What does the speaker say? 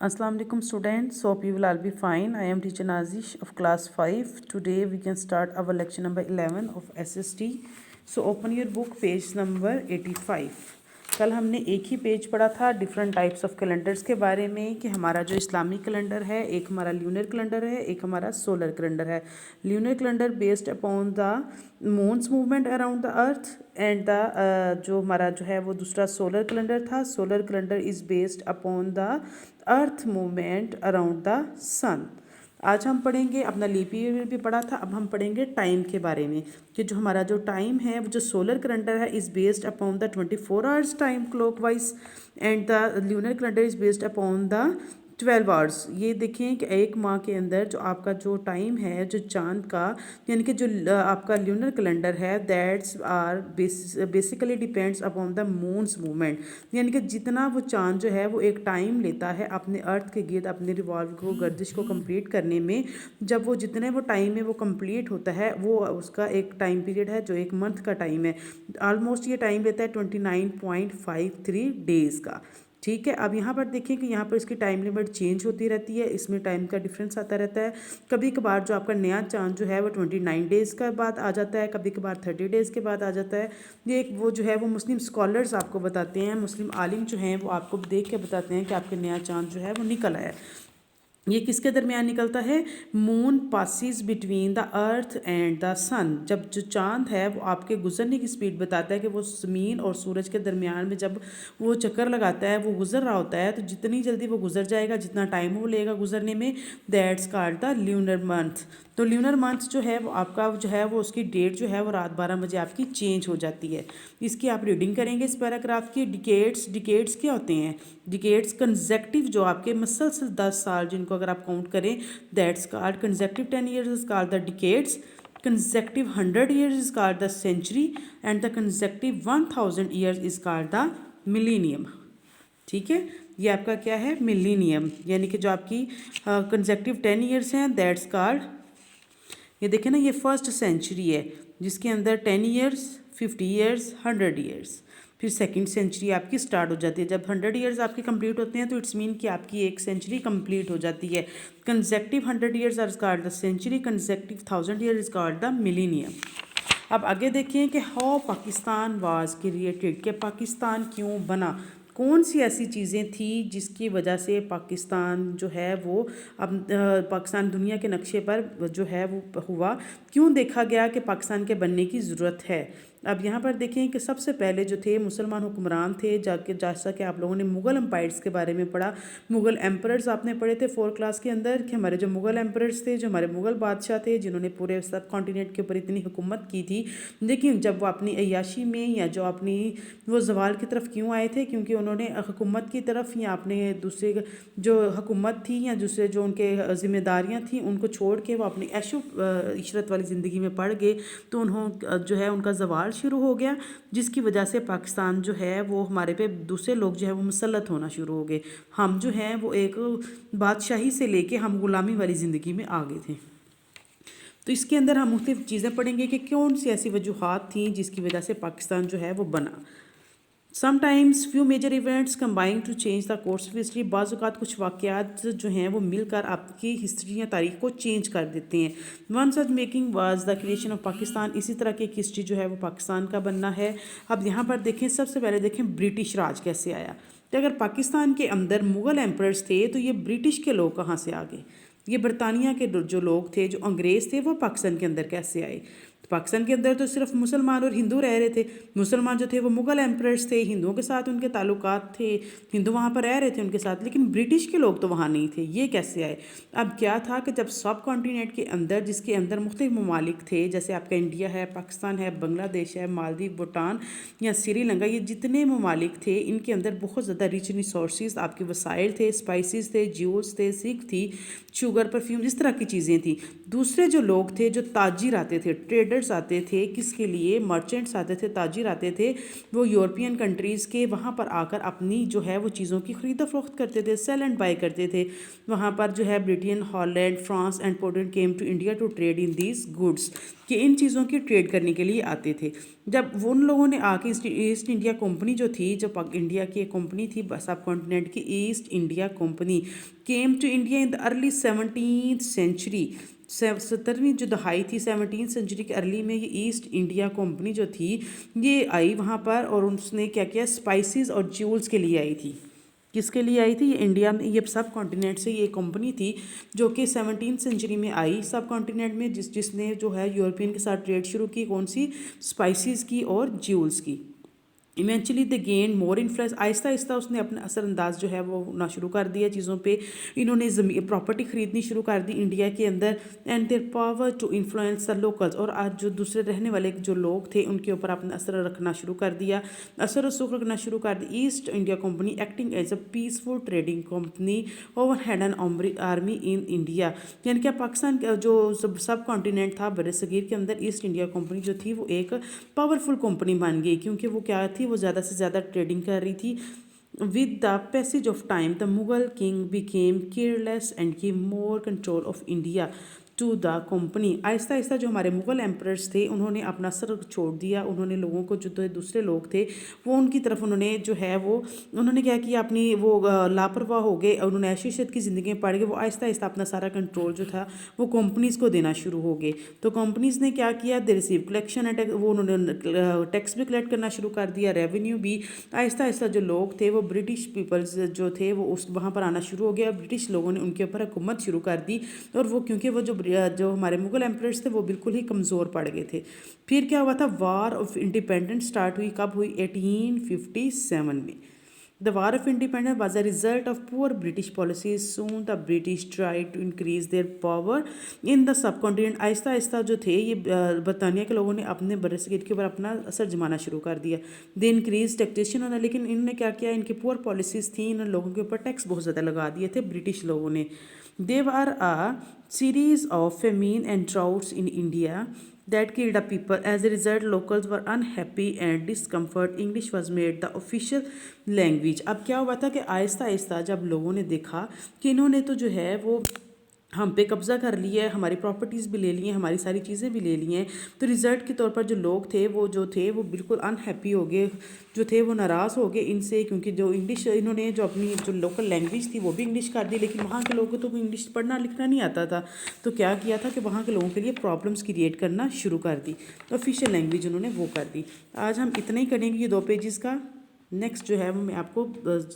Assalamu alaikum students. Hope you will all be fine. I am teacher Nazish of class 5. Today we can start our lecture number 11 of SST. So open your book page number 85. कल हमने एक ही page पढ़ा था different types of calendars के बारे में कि हमारा जो इस्लामिक कैलेंडर है, एक हमारा ल्यूनर कैलेंडर है, एक हमारा सोलर कैलेंडर है. Lunar calendar based upon the moon's movement around the earth and the जो हमारा जो है वो दूसरा सोलर कैलेंडर था. Solar calendar is based upon the earth movement around the sun. आज हम पढ़ेंगे, अपना लीप ईयर भी पढ़ा था, अब हम पढ़ेंगे टाइम के बारे में कि जो हमारा जो टाइम है वो जो सोलर कैलेंडर है is based upon the 24 hours time clockwise and the lunar calendar is based upon the 12 hours. ये देखें कि एक माह के अंदर जो आपका जो टाइम है जो चांद का, यानी कि जो आपका ल्यूनर कैलेंडर है that's are basically depends upon the moon's movement. यानी कि जितना वो चांद जो है वो एक टाइम लेता है अपने अर्थ के गिर्द अपने रिवॉल्व को गर्दिश को कंप्लीट करने में, जब वो जितने वो टाइम में वो कंप्लीट होता है वो उसका एक टाइम पीरियड है जो एक मंथ का टाइम है. ऑलमोस्ट ये टाइम लेता है 29.53 डेज़ का. ठीक है. अब यहाँ पर देखिए कि यहाँ पर इसकी टाइम लिमिट चेंज होती रहती है, इसमें टाइम का डिफरेंस आता रहता है. कभी कभार जो आपका नया चांद जो है वो 29 डेज़ का बाद आ जाता है, कभी कभार 30 डेज़ के बाद आ जाता है. ये एक वो जो है वो मुस्लिम स्कॉलर्स आपको बताते हैं, मुस्लिम आलिम जो हैं वो आपको देख के बताते हैं कि आपके नया चांद जो है वो निकल आया है. ये किसके दरमियान निकलता है? Moon passes between the earth and the sun. जब जो चांद है वो आपके गुजरने की स्पीड बताता है कि वो ज़मीन और सूरज के दरमियान में जब वो चक्कर लगाता है, वो गुजर रहा होता है, तो जितनी जल्दी वो गुजर जाएगा, जितना टाइम वो लेगा गुजरने में, that's called the lunar month. तो ल्यूनर मंथ जो है वो आपका जो है वो उसकी डेट जो है वो रात 12 बजे आपकी चेंज हो जाती है. इसकी आप रीडिंग करेंगे इस पैराग्राफ की. डिकेड्स क्या होते हैं? डिकेड्स कंसेक्टिव जो आपके मसलसल 10 साल जिनको अगर आप काउंट करें, that's called consecutive 10 years is called the decades. Consecutive 100 years is called the century and the consecutive 1000 years is called the millennium. ठीक है. ये आपका क्या है? मिलीनियम. यानी कि जो आपकी कंसेक्टिव 10 ईयर्स हैं दैट्स कॉल्ड, ये देखें ना, ये फर्स्ट सेंचुरी है जिसके अंदर 10 ईयर्स, 50 ईयर्स, 100 ईयर्स. फिर सेकंड सेंचुरी आपकी स्टार्ट हो जाती है. जब 100 ईयर्स आपके कंप्लीट होते हैं तो इट्स मीन कि आपकी एक सेंचुरी कंप्लीट हो जाती है. Consecutive 100 years are called the century, consecutive 1000 years is called the millennium. अब आगे देखिए कि हाउ पाकिस्तान वाज क्रिएटेड, कि पाकिस्तान क्यों बना, कौन सी ऐसी चीज़ें थी जिसकी वजह से पाकिस्तान जो है वो अब पाकिस्तान दुनिया के नक्शे पर जो है वो हुआ, क्यों देखा गया कि पाकिस्तान के बनने की ज़रूरत है. अब यहाँ पर देखें कि सबसे पहले जो थे मुसलमान हुक्मरान थे, जाके जैसा कि आप लोगों ने मुग़ल एम्पायर्स के बारे में पढ़ा, मुग़ल एम्परर्स आपने पढ़े थे 4 क्लास के अंदर कि हमारे जो मुग़ल एम्परर्स थे, जो हमारे मुग़ल बादशाह थे जिन्होंने पूरे सब कॉन्टिनेंट के ऊपर इतनी हुकूमत की थी, लेकिन जब वो अपनी अय्याशी में या जो अपनी वो जवाल की तरफ क्यों आए थे? क्योंकि उन्होंने हुकूमत की तरफ या अपने दूसरे जो हुकूमत थी या दूसरे जो उनके ज़िम्मेदारियाँ थी उनको छोड़ के वो अपनी ऐशो इशरत वाली ज़िंदगी में पड़ गए, तो उन्होंने जो है उनका जवाल शुरू हो गया, जिसकी वजह से पाकिस्तान जो है वो हमारे पे दूसरे लोग जो है वो मुसल्लत होना शुरू हो गए. हम जो हैं वो एक बादशाही से लेके हम गुलामी वाली ज़िंदगी में आ गए थे. तो इसके अंदर हम मुख्तलिफ चीज़ें पढ़ेंगे कि कौन सी ऐसी वजूहात थी जिसकी वजह से पाकिस्तान जो है वो बना. Sometimes few major events combine to change the course of history. बाज़ कुछ वाक़यात जो हैं वो मिलकर आपकी हिस्ट्री या तारीख को चेंज कर देते हैं. One such making was the creation of Pakistan. इसी तरह की एक हिस्ट्री जो है वो पाकिस्तान का बनना है. अब यहाँ पर देखें, सबसे पहले देखें ब्रिटिश राज कैसे आया. तो अगर पाकिस्तान के अंदर मुग़ल एम्परर्स थे तो ये ब्रिटिश के लोग कहाँ से आ गए? ये बरतानिया के जो लोग थे, जो अंग्रेज़ थे, वो पाकिस्तान के अंदर कैसे आए? पाकिस्तान के अंदर तो सिर्फ मुसलमान और हिंदू रह रहे थे. मुसलमान जो थे वो मुग़ल एम्परर्स थे, हिंदुओं के साथ उनके ताल्लुकात थे, हिंदू वहाँ पर रह रहे थे उनके साथ, लेकिन ब्रिटिश के लोग तो वहाँ नहीं थे. ये कैसे आए? अब क्या था कि जब सब कॉन्टिनेंट के अंदर, जिसके अंदर मुख्तलिफ ममालिक थे, जैसे आपका इंडिया है, पाकिस्तान है, बांग्लादेश है, मालदीव, भूटान या श्रीलंका, ये जितने ममालिक थे इनके अंदर बहुत ज़्यादा रिच रिसोर्सेज आपके वसाइल थे, स्पाइसेस थे, ज्यूल्स थे, सिल्क थी, शुगर, परफ्यूम, इस तरह की चीज़ें थी. दूसरे जो लोग थे, जो ताजिर आते थे, ट्रेडर्स ट्रेडर्स आते थे, किसके लिए, मर्चेंट्स आते थे, ताजिर आते थे, वो यूरोपियन कंट्रीज़ के, वहाँ पर आकर अपनी जो है वो चीज़ों की ख़रीदा फरोख्त करते थे, सेल एंड बाय करते थे। वहाँ पर जो है Britain, Holland, France and Poland came to India to trade in these goods, कि इन चीज़ों की ट्रेड करने के लिए आते थे। जब उन लोगों ने आके ईस्ट इंडिया कंपनी जो थी, जो इंडिया की एक कंपनी थी सब कॉन्टिनेंट की, East India Company came to India in the early 17th century, 17वीं जो दहाई थी 17th सेंचुरी के अर्ली में ये ईस्ट इंडिया कंपनी जो थी ये आई वहाँ पर, और उसने क्या किया, स्पाइसेस और ज्यूल्स के लिए आई थी। किसके लिए आई थी, ये इंडिया में, ये सब कॉन्टिनेंट से ये कंपनी थी जो कि 17th सेंचुरी में आई सब कॉन्टिनेंट में, जिसने जो है यूरोपियन के साथ ट्रेड शुरू की, कौन सी, स्पाइसेस की और ज्यूल्स की। Eventually the gain more influence, Aahista Aahista उसने अपना असरअंदाज जो है वो होना शुरू कर दिया चीज़ों पे। इन्होंने प्रॉपर्टी ख़रीदनी शुरू कर दी इंडिया के अंदर, and their power to influence the locals, और आज जो दूसरे रहने वाले जो लोग थे उनके ऊपर अपना असर रखना शुरू कर दिया, असर रसूख रखना शुरू कर दी। East India Company acting as a peaceful trading company over had an army in India, यानी कि पाकिस्तान जो सब कॉन्टिनेंट था बड़े सगीर के अंदर, ईस्ट इंडिया कंपनी जो थी वो एक पावरफुल कंपनी बन गई, क्योंकि वो क्या थी, वो ज़्यादा से ज़्यादा ट्रेडिंग कर रही थी। With the passage of time the Mughal king became careless and give more control of India to the company. आहिस्ता आहिस्ता जो हमारे मुग़ल एम्परर्स थे उन्होंने अपना सर छोड़ दिया, उन्होंने लोगों को, जो दूसरे लोग थे वो उनकी तरफ उन्होंने जो है वो उन्होंने क्या किया, अपनी वो लापरवाह हो गए, उन्होंने ऐशियत की ज़िंदगी में पड़ गए, वो आहिस्ता आहिस्ता अपना सारा कंट्रोल जो था वो कंपनीज़ को देना शुरू हो गए। तो कंपनीज़ ने क्या किया, दे रिसीव कलेक्शन एंड वो उन्होंने टैक्स भी कलेक्ट करना शुरू कर दिया, रेवेन्यू भी। आहिस्ता आहिस्ता जो लोग थे वो ब्रिटिश पीपल्स जो थे वो उस वहाँ पर आना शुरू हो गया, ब्रिटिश लोगों ने उनके ऊपर हुकूमत शुरू कर दी, और वो क्योंकि वो जो हमारे मुग़ल एम्परर्स थे वो बिल्कुल ही कमज़ोर पड़ गए थे। फिर क्या हुआ था, वार ऑफ इंडिपेंडेंस स्टार्ट हुई, कब हुई, 1857 में। The war of independence was a result of poor British policies, soon the British try to increase their power in the subcontinent. आहिस्ता आहिस्ता जो थे ये बरतानिया के लोगों ने अपने बरसगीर के ऊपर अपना असर जमाना शुरू कर दिया। दे इंक्रीज टैक्सेशन होना, लेकिन इन्होंने क्या किया, इनकी पुअर पॉलिसीज़ थी, इन लोगों के ऊपर टैक्स बहुत ज़्यादा लगा दिए थे ब्रिटिश लोगों ने। There are a series of famine and droughts in India that killed the people. As a result, locals were unhappy and discomfort. English was made the official language. अब क्या हुआ था कि आहिस्ता आहिस्ता जब लोगों ने देखा कि इन्होंने तो जो है वो हम पे कब्ज़ा कर लिया है, हमारी प्रॉपर्टीज़ भी ले ली हैं, हमारी सारी चीज़ें भी ले ली हैं, तो रिज़ल्ट के तौर पर जो लोग थे वो बिल्कुल अनहैप्पी हो गए, जो थे वो नाराज़ हो गए इनसे, क्योंकि जो इंग्लिश इन्होंने जो अपनी जो लोकल लैंग्वेज थी वो भी इंग्लिश कर दी, लेकिन वहाँ के लोगों को तो वो इंग्लिश पढ़ना लिखना नहीं आता था। तो क्या किया था कि वहाँ के लोगों के लिए प्रॉब्लम्स क्रिएट करना शुरू कर दी, तो ऑफिशियल लैंग्वेज उन्होंने वो कर दी। आज हम इतना ही करेंगे ये 2 पेजेस का। नेक्स्ट जो है वो मैं आपको